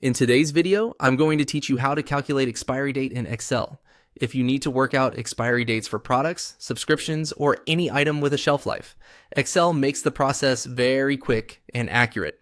In today's video, I'm going to teach you how to calculate expiry date in Excel. If you need to work out expiry dates for products, subscriptions, or any item with a shelf life, Excel makes the process very quick and accurate.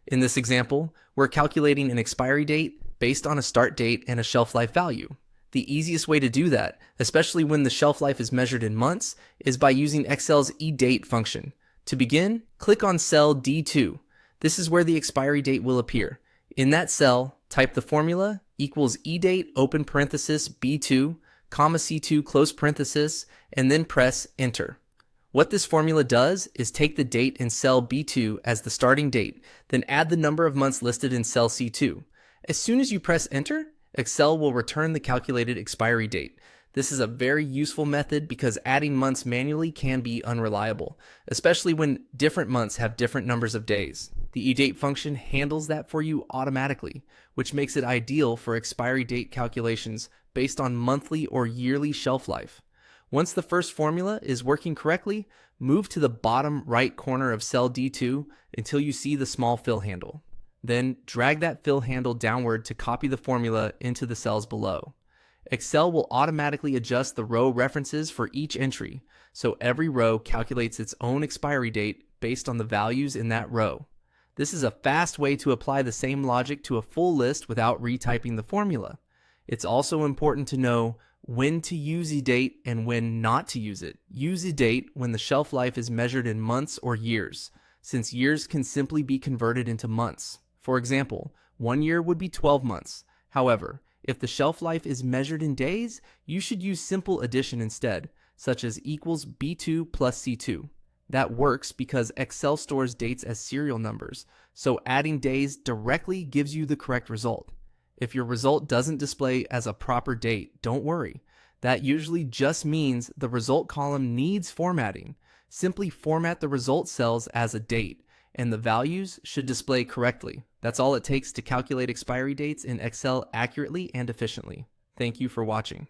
In this example, we're calculating an expiry date based on a start date and a shelf life value. The easiest way to do that, especially when the shelf life is measured in months, is by using Excel's eDate function. To begin, click on cell D2. This is where the expiry date will appear. In that cell, type the formula equals eDate open parenthesis B2, comma C2 close parenthesis, and then press enter. What this formula does is take the date in cell B2 as the starting date, then add the number of months listed in cell C2. As soon as you press enter, Excel will return the calculated expiry date. This is a very useful method because adding months manually can be unreliable, especially when different months have different numbers of days. The eDate function handles that for you automatically, which makes it ideal for expiry date calculations based on monthly or yearly shelf life. Once the first formula is working correctly, move to the bottom right corner of cell D2 until you see the small fill handle. Then drag that fill handle downward to copy the formula into the cells below. Excel will automatically adjust the row references for each entry, so every row calculates its own expiry date based on the values in that row. This is a fast way to apply the same logic to a full list without retyping the formula. It's also important to know when to use eDate and when not to use it. Use eDate when the shelf life is measured in months or years, since years can simply be converted into months. For example, 1 year would be 12 months. However, if the shelf life is measured in days, you should use simple addition instead, such as equals B2 plus C2. That works because Excel stores dates as serial numbers, so adding days directly gives you the correct result. If your result doesn't display as a proper date, don't worry. That usually just means the result column needs formatting. Simply format the result cells as a date, and the values should display correctly. That's all it takes to calculate expiry dates in Excel accurately and efficiently. Thank you for watching.